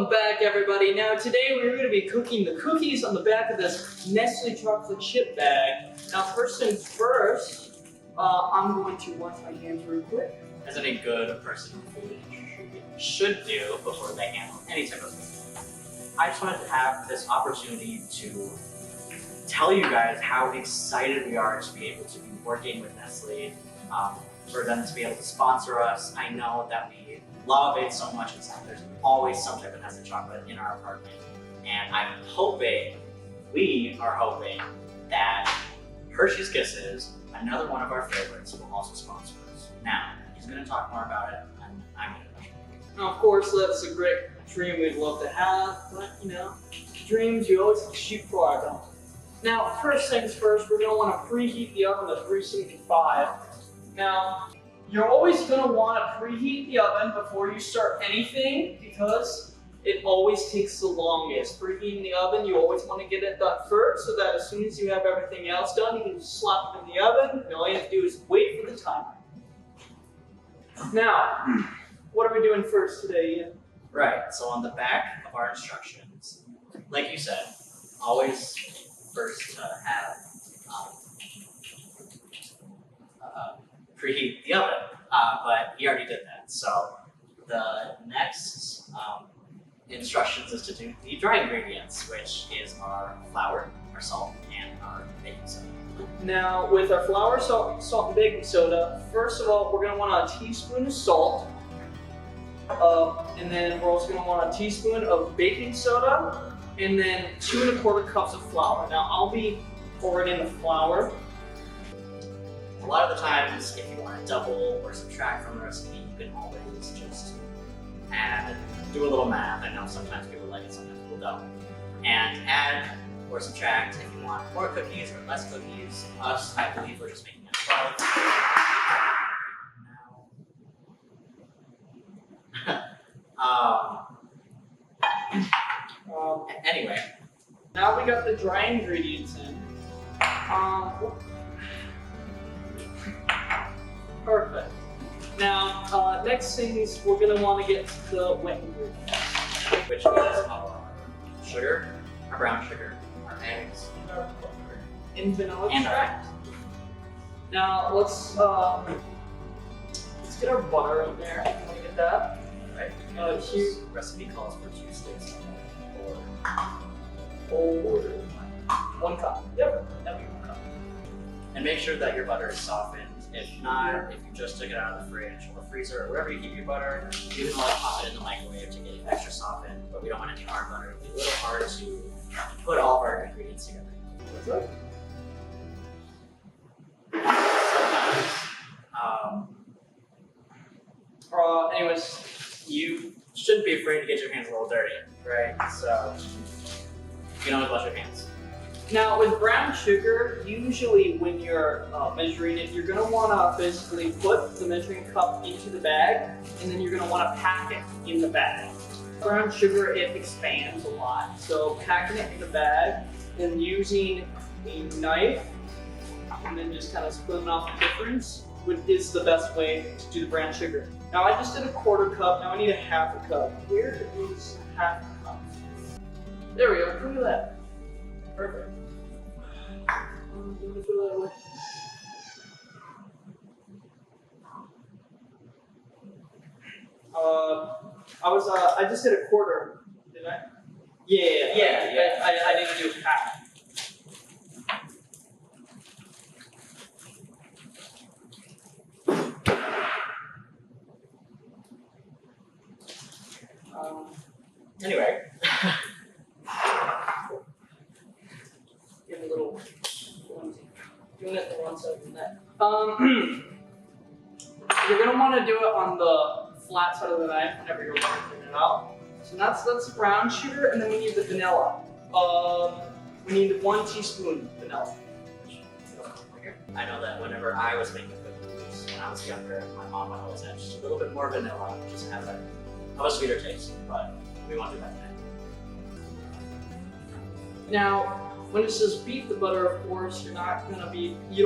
Welcome back, everybody. Now, today we're going to be cooking the cookies on the back of this Nestle chocolate chip bag. Now, first things first, I'm going to wash my hands real quick. As any good person with food should do before they handle any type of food. I just wanted to have this opportunity to tell you guys how excited we are to be able to be working with Nestle, for them to be able to sponsor us. I know that we love it so much, and there's always some type of Nestle chocolate in our apartment. And we are hoping that Hershey's Kisses, another one of our favorites, will also sponsor us. Now, he's going to talk more about it, and I'm going to touch it. Now, of course, that's a great dream we'd love to have, but, you know, dreams you always have to shoot for, don't you? Now, first things first, we're going to want to preheat the oven to 375. Now, you're always going to want to preheat the oven before you start anything because it always takes the longest. Preheating the oven, you always want to get it done first so that as soon as you have everything else done, you can just slap it in the oven, and all you have to do is wait for the timer. Now, what are we doing first today, Ian? Right, so on the back of our instructions, like you said, always first have preheat the oven, but he already did that. So the next instructions is to do the dry ingredients, which is our flour, our salt, and our baking soda. Now, with our flour, salt, and baking soda, first of all, we're going to want a teaspoon of salt, and then we're also going to want a teaspoon of baking soda, and then 2 1/4 cups of flour. Now, I'll be pouring in the flour. A lot of the times, if you want to double or subtract from the recipe, you can always just do a little math. I know sometimes people like it, sometimes people don't. And add or subtract if you want more cookies or less cookies. Us, I believe we're just making it 12. Anyway. Now we got the dry ingredients in. Perfect. Now, next things we're going to want to get the wet ingredients. Which is our sugar, our brown sugar, our eggs, And our butter. And vanilla and our extract. Now, let's get our butter in there. You want to get that? right? This recipe calls for 2 sticks Or 1 cup. Yep, that'd be 1 cup. And make sure that your butter is softened. If not, if you just took it out of the fridge or freezer or wherever you keep your butter, you can pop it in the microwave to get it extra softened, but we don't want any hard butter. It'll be a little hard to put all of our ingredients together. What's that? Anyways, You shouldn't be afraid to get your hands a little dirty, right? So you can always wash your hands. now with brown sugar, usually when you're measuring it, you're going to want to basically put the measuring cup into the bag, and then you're going to want to pack it in the bag. Brown sugar, it expands a lot, so packing it in the bag and using a knife and then just kind of splitting off the difference is the best way to do the brown sugar. Now I just did a 1/4 cup, now I need a 1/2 cup. Where is 1/2 cup? There we go, look at that. Perfect. I just did a 1/4, did I? Yeah. I didn't do 1/2. Anyway, Give a little doing it the wrong side of the neck. You're gonna want to do it on the flat side of the knife whenever you're working it out. So that's brown sugar, and then we need the vanilla. We need 1 teaspoon vanilla. I know that whenever I was making cookies when I was younger, my mom would always add just a little bit more vanilla, just to have a sweeter taste, but we won't do that today. Now, when it says beat the butter, of course, you don't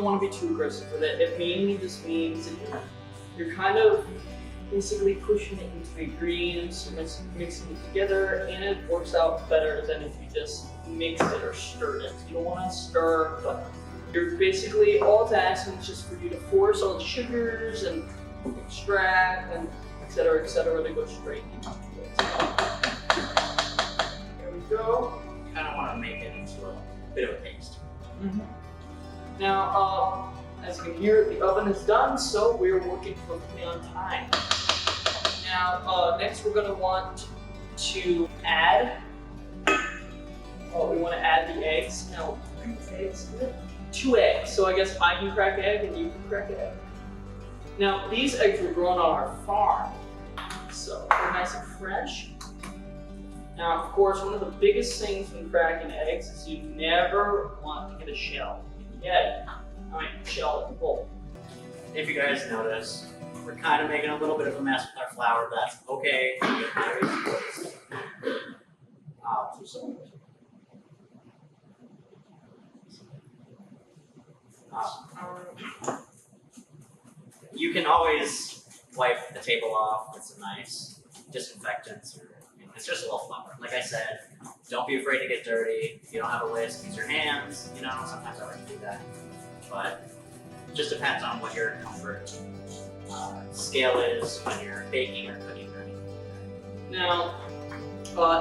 want to be too aggressive with it. It mainly just means that you're kind of basically pushing it into ingredients, mixing it together, and it works out better than if you just mix it or stir it. You don't want to stir, but you're basically, all it's asking is just for you to force all the sugars and extract and etc. to go straight into it. There we go. Kind of want to make it into a bit of a paste. Now, as you can hear, the oven is done, so we're working perfectly on time. Now, next we're going to want to add, we want to add the eggs. Now, 3 eggs, 2 eggs. So I guess I can crack an egg and you can crack an egg. Now, these eggs were grown on our farm, so they're nice and fresh. Now, of course, one of the biggest things when cracking eggs is you never want to get a shell in the egg. Shell in the bowl. If you guys notice, we're kind of making a little bit of a mess with our flour, but that's okay. You can always wipe the table off with some nice disinfectants, or it's just a little flour. Like I said, don't be afraid to get dirty. If you don't have a whisk, use your hands. You know, sometimes I like to do that, but it just depends on what your comfort scale is when you're baking or cooking or anything. Now,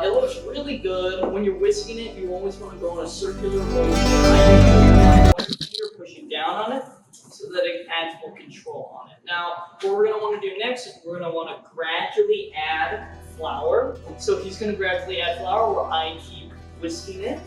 it looks really good. When you're whisking it, you always want to go in a circular motion. You're pushing down on it so that it adds more control on it. Now, what we're going to want to do next is we're going to want to gradually add flour. So he's going to gradually add flour while I keep whisking it.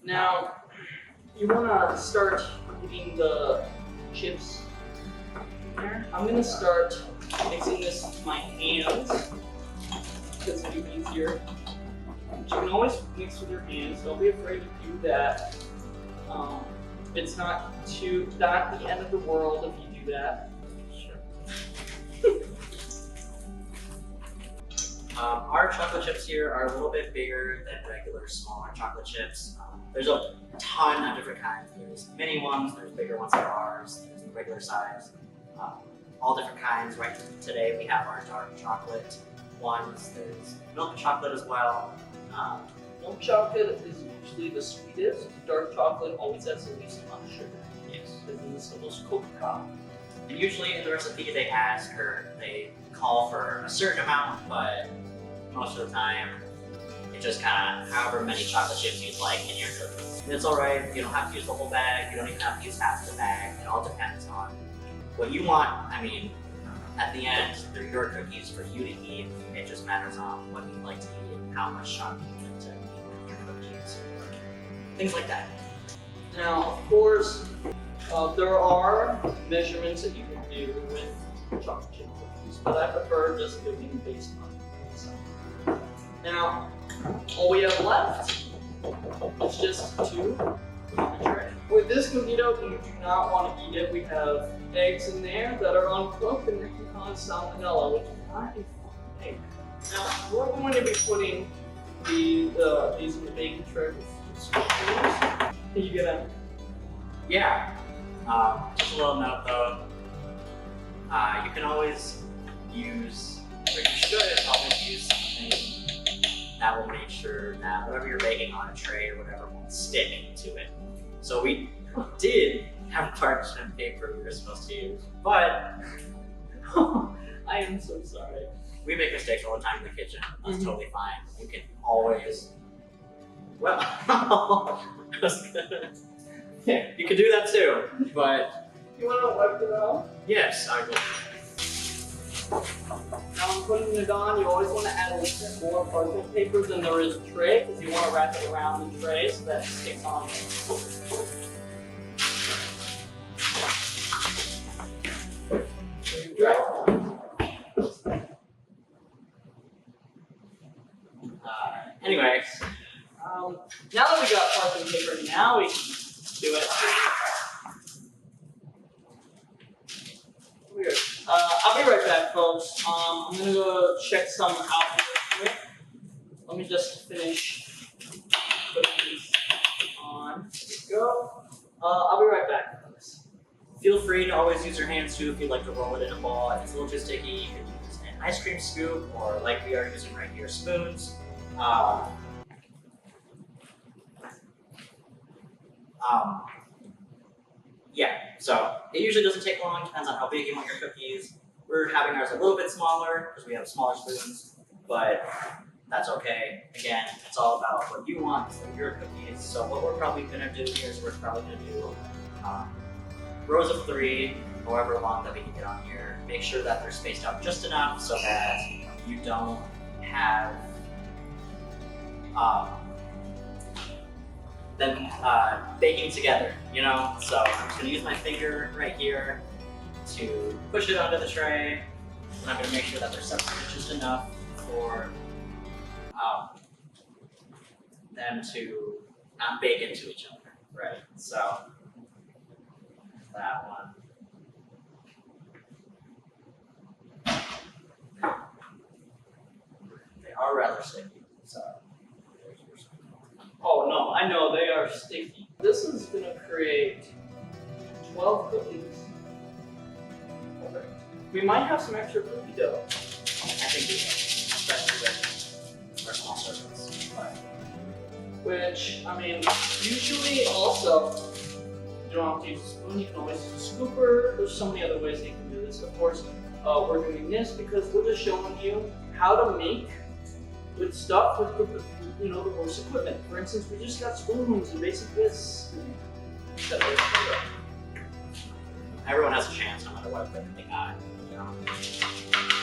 Now, you want to start getting the chips here. I'm going to start mixing this with my hands because it'll be easier. But you can always mix with your hands. Don't be afraid to do that. It's not the end of the world if you do that. Sure. Our chocolate chips here are a little bit bigger than regular smaller chocolate chips. There's a ton of different kinds. There's mini ones, there's bigger ones like ours, there's the regular size. All different kinds. Right today we have our dark chocolate ones. There's milk chocolate as well. Milk chocolate is usually the sweetest. Dark chocolate always has the least amount of sugar. Yes. Because it's the most cocoa. And usually in the recipe they ask or they call for a certain amount, but most of the time it just kind of however many chocolate chips you'd like in your cookies. It's alright, you don't have to use the whole bag, you don't even have to use half the bag. It all depends on what you want. I mean, at the end, they're your cookies for you to eat. It just matters on what you'd like to eat and how much chocolate you'd like to eat with your cookies. Things like that. Now, of course, there are measurements that you can do with chocolate chip cookies, but I prefer just cooking based on it. Now, all we have left is just 2 on the tray. With this cookie dough, you do not want to eat it. We have eggs in there that are uncooked and they can cause salmonella, which is not a fun thing. Now, we're going to be putting these in the baking tray with spoons. Can you get them? Yeah. Just a little note though. You can always use, or you should always use something that will make sure that whatever you're baking on a tray or whatever won't stick to it. So we did have parchment paper we were supposed to use, but I am so sorry. we make mistakes all the time in the kitchen. That's totally fine. You can always, well, yeah, you can do that too, but You want to wipe it off? yes, I will. Now I'm putting it on. You always want to add a little bit more parchment paper than there is a tray, because you want to wrap it around the tray so that it sticks on. There you go. Anyway, Now that we got parchment paper, now we can do it. Weird. I'll be right back. folks. I'm gonna go check some out real quick. Let me just finish putting these on. There we go. I'll be right back on this. Feel free to always use your hands too if you'd like to roll it in a ball. If it's a little too sticky, you can use an ice cream scoop or, like we are using right here, spoons. Yeah, so it usually doesn't take long, depends on how big you want your cookies. We're having ours a little bit smaller because we have smaller spoons, but that's okay. Again, it's all about what you want for your cookies. So what we're probably gonna do here is we're probably gonna do rows of 3, however long that we can get on here. Make sure that they're spaced out just enough so that you don't have them baking together, you know? So I'm just gonna use my finger right here to push it onto the tray. And I'm gonna make sure that they're separated just enough for them to not bake into each other, right? So that one. They are rather sticky, so there's your spoon. Oh no, I know they are sticky. This is gonna create 12 cookies. Okay. We might have some extra cookie dough. I think we will, especially with our small servings. But Which, I mean, usually also, you don't have to use a spoon, you can always use a scooper. There's so many other ways that you can do this. Of course, we're doing this because we're just showing you how to make good stuff with the, you know, the worst equipment. For instance, we just got spoons and basic this. everyone has a chance no matter what equipment they got. You know?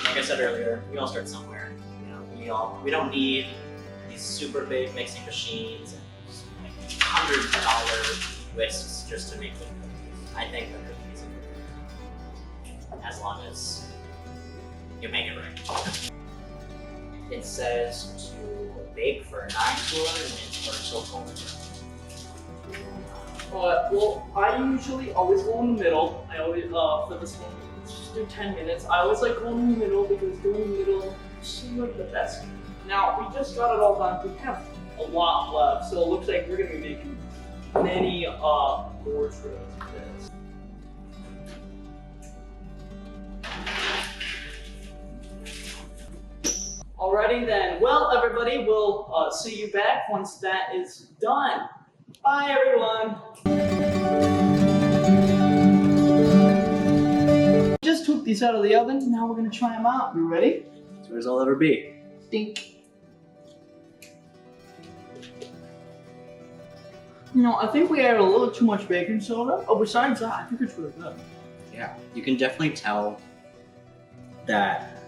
Like I said earlier, we all start somewhere. You know, we don't need these super big mixing machines and like $100 whisks just to make good cookies. I think that they're easy, as long as you make it right. It says to bake for 9 to 11 minutes or until golden brown. Well, I usually always go in the middle. I always, for this one, let's just do 10 minutes. I always like going in the middle because going in the middle is like the best. Now, we just got it all done. We have a lot left, so it looks like we're going to be making many more trays of this. Alrighty then. Well, everybody, we'll see you back once that is done. Bye, everyone. Just took these out of the oven. Now we're gonna try them out. You ready? That's where I'll ever be. Stink. You know, I think we added a little too much baking soda. Oh, besides that, I think it's really good. Yeah, you can definitely tell that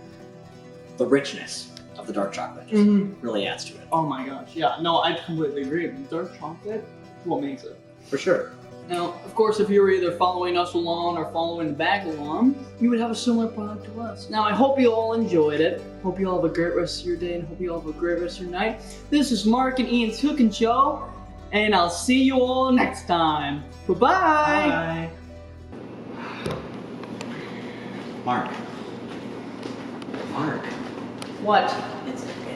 the richness of the dark chocolate just really adds to it. Oh my gosh, yeah. No, I completely agree. Dark chocolate is what makes it. For sure. Now, of course, if you were either following us along or following the bag along, you would have a similar product to us. Now, I hope you all enjoyed it. Hope you all have a great rest of your day and hope you all have a great rest of your night. This is Mark and Ian's Cooking Show, and I'll see you all next time. Bye-bye. Bye. Mark. What?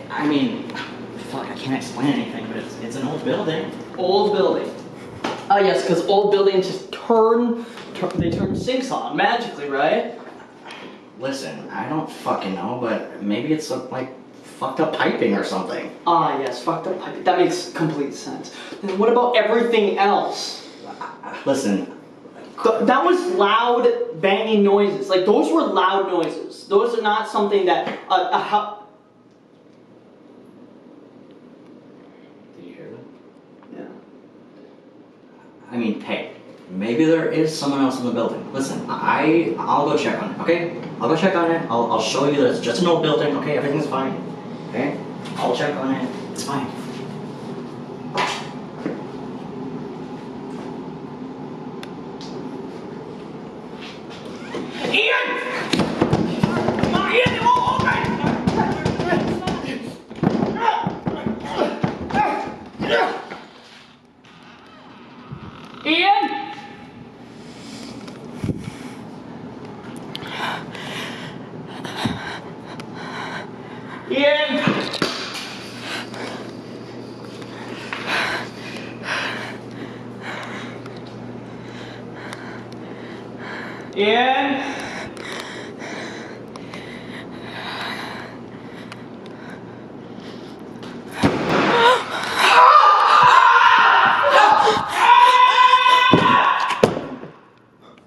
I mean, fuck, I can't explain anything, but it's an old building. Old building. Oh yes, because old buildings just they turn sinks on magically, right? Listen, I don't fucking know, but maybe it's like fucked up piping or something. Ah yes, fucked up piping. That makes complete sense. Then what about everything else? Listen. That was loud banging noises. Like those were loud noises. Those are not something that Did you hear that? Yeah. I mean, hey, maybe there is someone else in the building. Listen, I'll go check on it, okay? I'll go check on it. I'll show you that it's just an old building, okay? Everything's fine, okay? I'll check on it. It's fine. Ian! Ian, you won't open! Ian! And